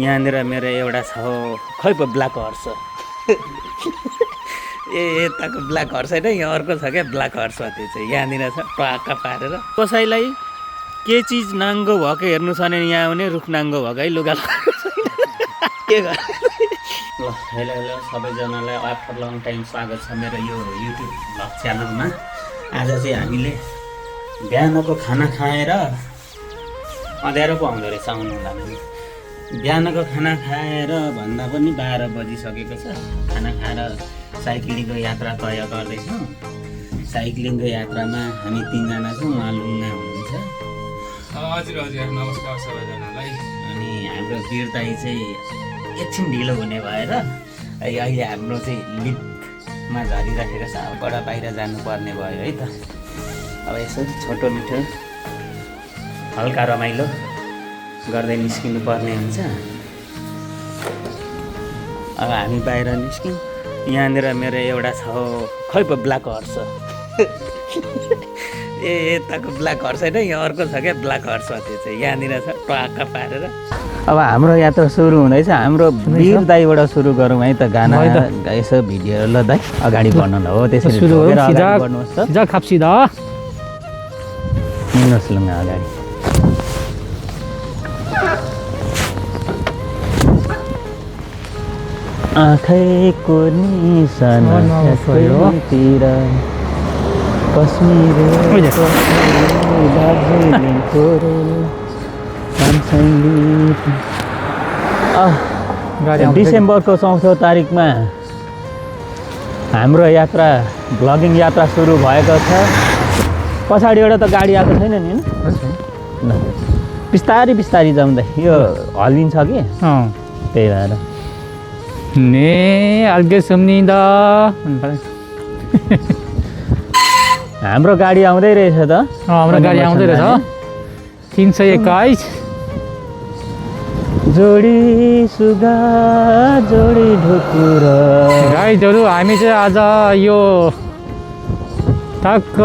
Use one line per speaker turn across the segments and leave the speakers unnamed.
यहाँनिर मेरो एउटा छ खै पो ब्ल्याक हर्स यताको ब्ल्याक हर्स होइन, यहाँ अर्को छ क्या ब्ल्याक हर्स। त्यो चाहिँ यहाँनिर छ टक्क पारेर। कसैलाई के चिज नाङ्गो भएको हेर्नु छ भने यहाँ आउने, रुख नाङ्गो भएको है लुगा के गर। ल हेलो हेलो सबैजनालाई आफ्टर लङ टाइम स्वागत छ मेरो यो युट्युब भ्लग च्यानलमा। आज चाहिँ हामीले बिहानको खाना खाएर अँध्यारो पो आउँदो रहेछ आउनु होला भने। बिहानको खाना खाएर भन्दा पनि 12 बजिसकेको छ। खाना खाएर साइक्लिङको यात्रा तय गर्दैछौँ। साइक्लिङको यात्रामा हामी 3 जना छौँ। उहाँ लुङ्गा हुनुहुन्छ।
हजुर हजुर नमस्कार सबैजनालाई।
अनि हाम्रो वीर दाइ चाहिँ एकछिन ढिलो हुने भएर अहिले हाम्रो चाहिँ लिफ्टमा झरिराखेको छ। अबबाट बाहिर जानुपर्ने भयो है त। अब यसो छोटो मिठो हल्का रमाइलो गर्दै निस्किनु पर्ने हुन्छ। अब हामी बाहिर निस्क्यौँ। यहाँनिर मेरो एउटा छ खै पो ब्ल्याक हर्स यताको ब्ल्याक हर्स होइन, यहाँ अर्को छ क्या ब्ल्याक हर्स। त्यो चाहिँ यहाँनिर छ टक्क पारेर। अब हाम्रो यात्रा सुरु हुँदैछ। हाम्रो वीर दाइबाट सुरु गरौँ है त। गाना यसो भिडियो ल दाइ अगाडि बढ्नु न हो। त्यसरी बढ्नुहोस् त।
खाप्सिदा
हिँड्नुहोस् लुङ्गा अगाडि। आँखैको निशानातिर कश्मीर डिसेम्बरको 4औं तारिकमा हाम्रो यात्रा भ्लगिङ यात्रा सुरु भएको छ। पछाडिबाट त गाडी आएको छैन नि ल बिस्तारी बिस्तारी जाउँदै यो हल्लिन्छ कि त्यही भएर
ने अलगे सुम्निदा
हाम्रो गाडी आउँदै रहेछ त।
हाम्रो गाडी आउँदै रहेछ 321
जोडी सुगा जोडी ढुकुर।
गाइजहरू हामी चाहिँ आज यो टक्क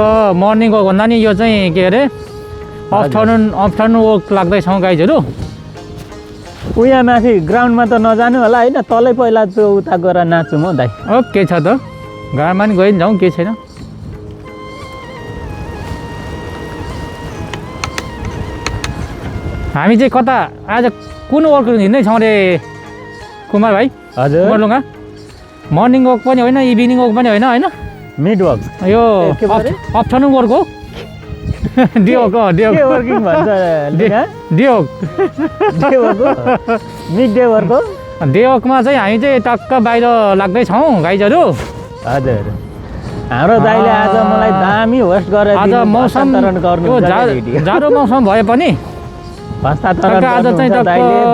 मर्निङ वक भन्दा नि यो चाहिँ के अरे आफ्टरनुन वक लाग्दैछौँ गाइजहरू।
उहाँ माथि ग्राउन्डमा त नजानु होला होइन, तलै पहिला त्यो उता गएर नाचौँ हो दाइ।
के छ त ग्राउन्डमा नि गइ जाउँ, के छैन। हामी चाहिँ कता आज कुन वर्क हिँड्दैछौँ अरे कुमार भाइ?
हजुर
कुमारलुङ्गा मर्निङ वक पनि होइन, इभिनिङ वक पनि होइन, होइन
मिड वक।
यो आफ्टरनुन वर्क हो। डे वक हो, डे
वर्किङ भन्छ
day walk
mid day work हो।
डे वकमा चाहिँ हामी चाहिँ टक्क बाहिर लाग्दैछौँ गाइजहरू।
हजुर हाम्रो दाइले आज मलाई दामी होस्ट गरेर
आज मौसम जाडो मौसम भए पनि आज चाहिँ टक्क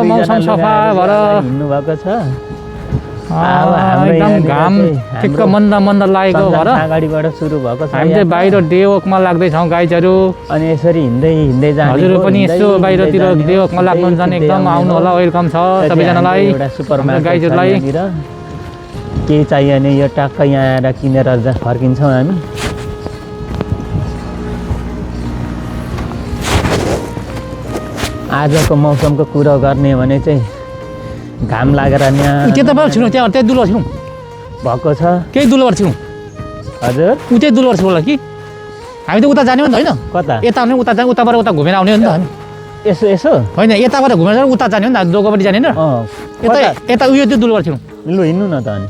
मौसम सफा भएर
हिँड्नुभएको छ।
एकदम घाम ठिक्क मन्द मन्द लागेको भएर
अगाडिबाट सुरु भएको छ।
हामी चाहिँ बाहिर डे वकमा लाग्दैछौँ गाइजहरू।
अनि यसरी हिँड्दै हिँड्दै जाने।
हजुर पनि यसो बाहिरतिर डे वकमा लाग्नुहुन्छ भने एकदम आउनु होला। वेलकम छ सबैजनालाई, गाइजहरूलाई।
केही चाहियो भने यो टक्क यहाँ आएर किनेर फर्किन्छौँ हामी। आजको मौसमको कुरो गर्ने भने चाहिँ घाम लागेर यहाँ
त्यता छिउँ, त्यहाँ दुलवर छिउँ
भएको छ।
केही दुलवर छिउँ।
हजुर
उतै दुलवर छिउँ होला कि हामी त उता जाने हो नि त होइन?
कता
यता आउने, उता जाने, उताबाट उता घुमेर आउने हो नि त हामी।
यसो यसो
होइन यताबाट घुमेर उता जाने हो नि त, जोगोपट्टि जाने होइन। यता यता उयो त्यो दुलवर छिउँ।
लु हिँड्नु न त। अनि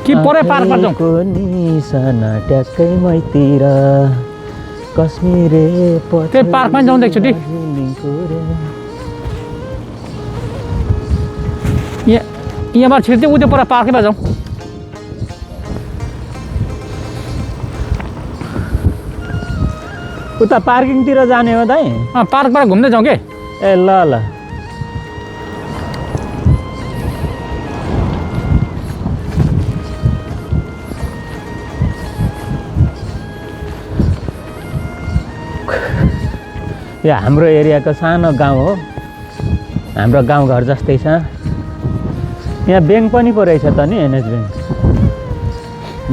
कि परे पार्कमा जाउँ।
ट्याक्कै मैतिर कश्मीरे
त्यही पार्कमा जाउँ एकचोटि। यहाँबाट छिर्दै उयो पर पार्कैमा जाउँ।
उता पार्किङतिर जाने हो दाइ?
पार्कबाट घुम्दै जाउँ के?
ए ल ल। यो हाम्रो एरियाको सानो गाउँ हो। हाम्रो गाउँघर जस्तै छ। यहाँ ब्याङ्क पनि पो रहेछ त नि, एनएच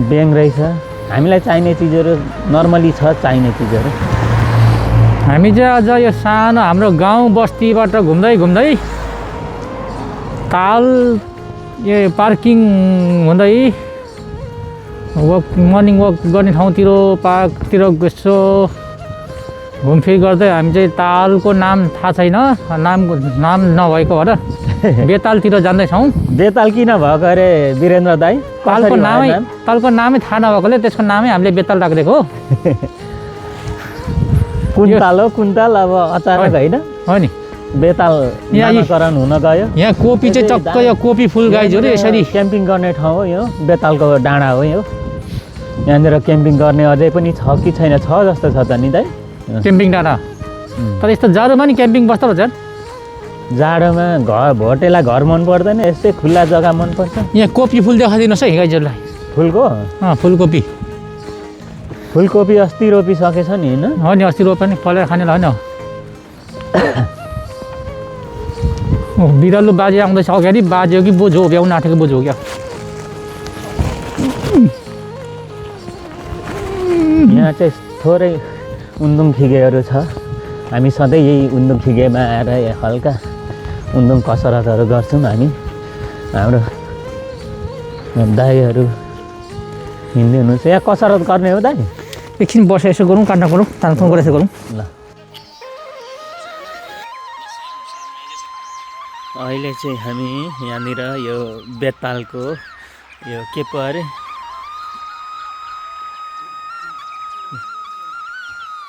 ब्याङ्क रहेछ। हामीलाई चाहिने चिजहरू नर्मली छ, चाहिने चिजहरू
हामी चाहिँ अझ यो सानो हाम्रो गाउँ बस्तीबाट घुम्दै घुम्दै ताल यो पार्किङ हुँदै मर्निङ वक गर्ने ठाउँतिर पार्कतिर यसो घुमफिर गर्दै हामी चाहिँ तालको नाम थाहा छैन, नाम नभएको भएर बेतालतिर जाँदैछौँ।
बेताल किन भएको अरे वीरेन्द्र दाई?
तालको नामै थाहा नभएकोले त्यसको नामै हामीले बेताल राखिदिएको हो।
कुन ताल हो? कुन ताल? अब अचानक होइन
हो नि,
बेताल नामकरण हुन गयो।
यहाँ कोपी चाहिँ चक्क यो कोपी फुल गाइजहरू यसरी
क्याम्पिङ गर्ने ठाउँ हो यो, बेतालको डाँडा हो यो। यहाँनिर क्याम्पिङ गर्ने अझै पनि छ कि छैन? छ जस्तो छ त नि दाइ
क्याम्पिङ डाँडा। तर यस्तो जाडोमा नि क्याम्पिङ बस्दा भन्छ।
जाडोमा घर भोटेलाई घर मन पर्दैन, यस्तै खुल्ला जग्गा मनपर्छ।
यहाँ कोपी फुल देखाइदिनुहोस् है गाइजहरूलाई।
फुलको?
फुलकोपी।
फुलकोपी अस्ति रोपिसकेछ नि होइन?
हो नि, अस्ति रोप्यो नि, फलेर खानेलाई होइन। बिरालो बाजे आउँदैछ अगाडि। बाजे हो कि बोजू हो? भ्याउनु आँटेको बोजू हो क्या।
यहाँ चाहिँ थोरै उन्दुङ खिगेहरू छ। हामी सधैँ यही उन्दुङ खिगेमा आएर हल्का उन्दुङ कसरतहरू गर्छौँ हामी। हाम्रो दाईहरू हिँड्दै हुनुहुन्छ। यहाँ कसरत गर्ने हो दाई?
एकछिन बसेर यसो गरौँ, काट्न गरौँ, तानफोन गरेर यसो गरौँ
ल। अहिले चाहिँ हामी यहाँनिर यो बेतालको यो के पो अरे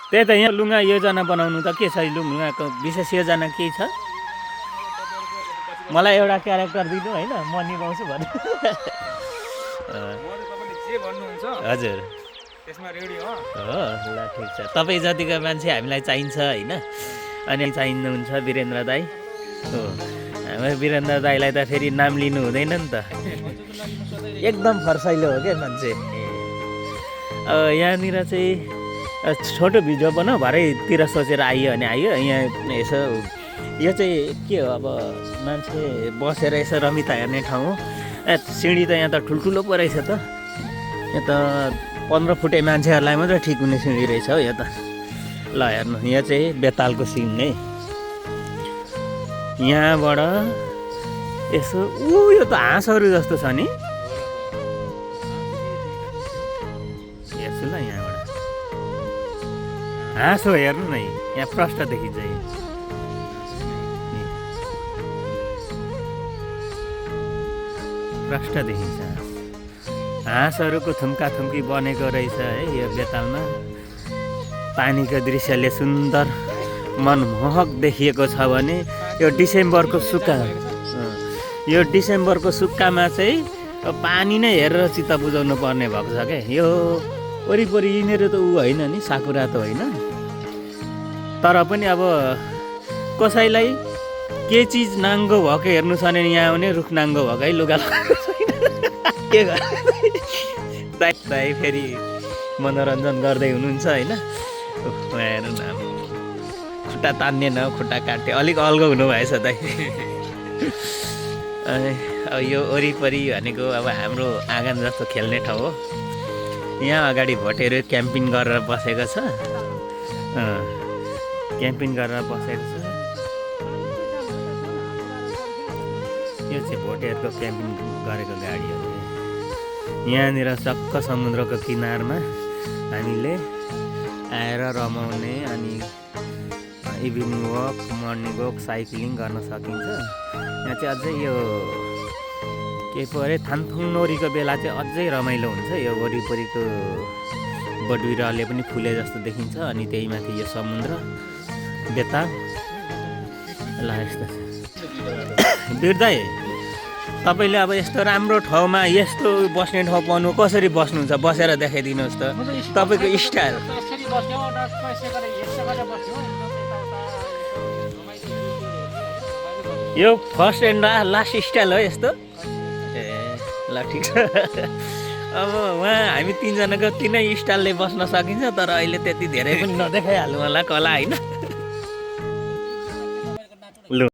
त्यही त यहाँ लुगा योजना बनाउनु त के छ? लुगाको विशेष योजना केही छ? मलाई एउटा क्यारेक्टर दिनु होइन, म निभाउँछु भन्नु। हजुर
त्यसमा रेडी हो।
ल ठिक छ। तपाईँ जतिको मान्छे हामीलाई चाहिन्छ होइन, अनि चाहिनुहुन्छ वीरेन्द्र दाई हो। हाम्रो वीरेन्द्र दाईलाई त फेरि नाम लिनु हुँदैन नि त, एकदम फर्साइलो हो क्या मान्छे। अब यहाँनिर चाहिँ छोटो भिडियो बनाऊ, भरेतिर सोचेर आइयो भने आइयो। यहाँ यसो यो चाहिँ के हो, अब मान्छे बसेर यसो रमिता हेर्ने ठाउँ हो। सिँढी त यहाँ त ठुल्ठुलो पो रहेछ त। यहाँ त 15 फुटे मान्छेहरूलाई मात्रै ठिक हुने सिँढी रहेछ हौ यो त। ल हेर्नु, यहाँ चाहिँ बेतालको सिन नै। यहाँबाट यसो यो त हाँसहरू जस्तो छ नि। हेर्छु ल, यहाँबाट हाँस हो, हेर्नु न यहाँ प्रष्ट देखिन्छ। प्रष्ट देखिन्छ हाँसहरूको थुम्का थुम्की बनेको रहेछ है यो बेतालमा। पानीको दृश्यले सुन्दर मनमोहक देखिएको छ भने यो डिसेम्बरको सुक्खामा चाहिँ पानी नै हेरेर चित्त बुझाउनु पर्ने भएको छ क्या। यो वरिपरि यिनीहरू त होइन नि, साकुरा त होइन। तर पनि अब कसैलाई के चिज नाङ्गो भएको हेर्नु छ भने यहाँ आउने, रुख नाङ्गो भएको है लुगा के दाइ फेरि मनोरञ्जन गर्दै हुनुहुन्छ होइन। हेर्नु न, खुट्टा तान्ने न खुट्टा काट्ने, अलिक अल्गो हुनुभएछ दाइ। अब यो वरिपरि भनेको अब हाम्रो आँगन जस्तो खेल्ने ठाउँ हो। यहाँ अगाडि भोटेहरू क्याम्पिङ गरेर बसेको छ। क्याम्पिङ गरेर बसेको छ। यो चाहिँ भोटेहरूको क्याम्पिङ गरेको गाडीहरू। यहाँनिर चक्क समुद्रको किनारमा हामीले आएर रमाउने, अनि evening walk, morning walk, cycling गर्न सकिन्छ। यहाँ चाहिँ अझै यो के पो अरे थानथुङ नोरीको बेला चाहिँ अझै रमाइलो हुन्छ। यो वरिपरिको बटबिरुवाले पनि फुले जस्तो देखिन्छ। अनि त्यही माथि यो समुद्र बेताल। ल यस्तो बिर्दै तपाईँले अब यस्तो राम्रो ठाउँमा यस्तो बस्ने ठाउँ पाउनु, कसरी बस्नुहुन्छ? बसेर देखाइदिनुहोस् त तपाईँको स्टाइल। यो फर्स्ट एन्ड लास्ट स्टाइल हो यस्तो। ए ल ठिक छ। अब उहाँ हामी 3जनाको 3 स्टाइलले बस्न सकिन्छ, तर अहिले त्यति धेरै पनि नदेखाइहाल्नु होला कला होइन।